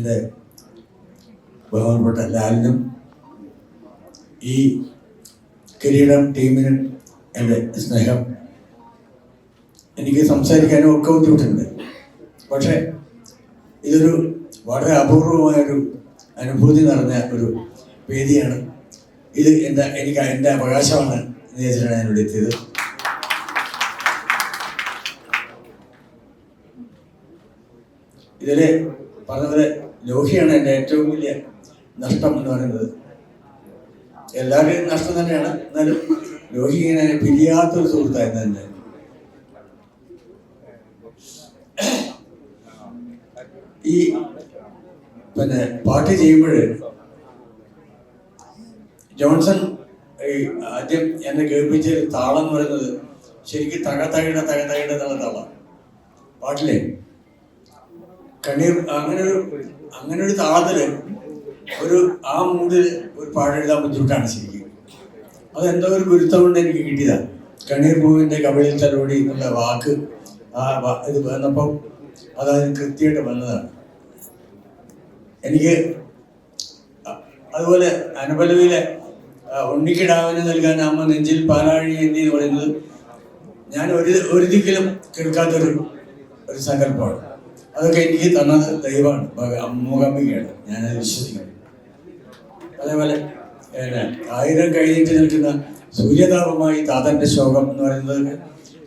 എൻ്റെ ബഹുമാനപ്പെട്ട ലാലിനും ഈ കിരീടം ടീമിനും എൻ്റെ സ്നേഹം. എനിക്ക് സംസാരിക്കാനും ഒക്കെ ബുദ്ധിമുട്ടുണ്ട്. പക്ഷേ ഇതൊരു വളരെ അപൂർവമായൊരു അനുഭൂതി നിറഞ്ഞ ഒരു വേദിയാണ്. ഇത് എനിക്ക് എൻ്റെ അവകാശമാണ് എന്ന് വെച്ചിട്ടാണ് ഞാനിവിടെ എത്തിയത്. ഇതിൽ പറഞ്ഞത് ലോഹിയാണ് എൻ്റെ ഏറ്റവും വലിയ നഷ്ടം എന്ന് പറയുന്നത്. എല്ലാവരുടെയും നഷ്ടം തന്നെയാണ്, എന്നാലും ലോഹി ഇങ്ങനെ പിരിയാത്തൊരു സുഹൃത്തായിരുന്നു എൻ്റെ. ഈ പാട്ട് ചെയ്യുമ്പോൾ ജോൺസൺ ആദ്യം എന്നെ കേൾപ്പിച്ച താളം എന്ന് പറയുന്നത് ശരിക്കും തകതകിട എന്നുള്ള താളം പാട്ടിലെ കണ്ണീർ അങ്ങനെ ഒരു താളത്തില് ആ മൂഡിൽ ഒരു പാട്ടെഴുതാൻ ബുദ്ധിമുട്ടാണ് ശരിക്കും. അതെന്തോ ഒരു ഗുരുത്വം കൊണ്ട് എനിക്ക് കിട്ടിയതാണ്. കണ്ണീർ പൂവിൻ്റെ കവിളിൽ തലോടി എന്നുള്ള വാക്ക് ഇത് വന്നപ്പം അതതിന് കൃത്യമായിട്ട് വന്നതാണ്. എനിക്ക് അതുപോലെ അനുപലവിയിലെ ഉണ്ണിക്കിടാവിന് നൽകാൻ അമ്മ നെഞ്ചിൽ പാലാഴി എന്ന് പറയുന്നത് ഞാൻ ഒരിക്കലും കേൾക്കാത്തൊരു സങ്കല്പമാണ്. അതൊക്കെ എനിക്ക് തന്നത് ദൈവമാണ്, മൂകാംബികയാണ്. ഞാനത് വിശ്വസിക്കുന്നു. അതേപോലെ 1000 കഴിഞ്ഞിട്ട് നിൽക്കുന്ന സൂര്യതാപമായി താതൻ്റെ ശോകം എന്ന് പറയുന്നത്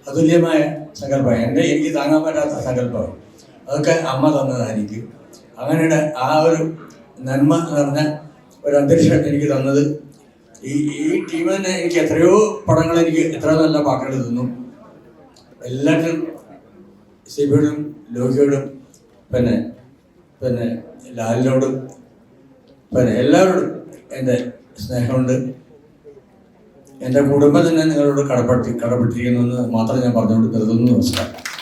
അതുല്യമായ സങ്കല്പമാണ്. എനിക്ക് താങ്ങാൻ പറ്റാത്ത സങ്കല്പമാണ്. അതൊക്കെ അമ്മ തന്നതാണ് എനിക്ക്. അങ്ങനെയുടെ ആ ഒരു നന്മ നിറഞ്ഞ ഒരു അന്തരീക്ഷം എനിക്ക് തന്നത് ഈ ടീം തന്നെ. എനിക്ക് എത്രയോ പടങ്ങൾ, എനിക്ക് എത്ര നല്ല പാട്ടുകൾ തന്നു. എല്ലാറ്റിനും സിബിയോടും ലോഹിയോടും പിന്നെ ലാലിനോടും എല്ലാവരോടും എൻ്റെ സ്നേഹമുണ്ട്. എൻ്റെ കുടുംബം തന്നെ നിങ്ങളോട് കടപ്പെട്ടിരിക്കുന്നു എന്ന് മാത്രം ഞാൻ പറഞ്ഞുകൊണ്ട് നിർത്തുന്നു. നമസ്കാരം.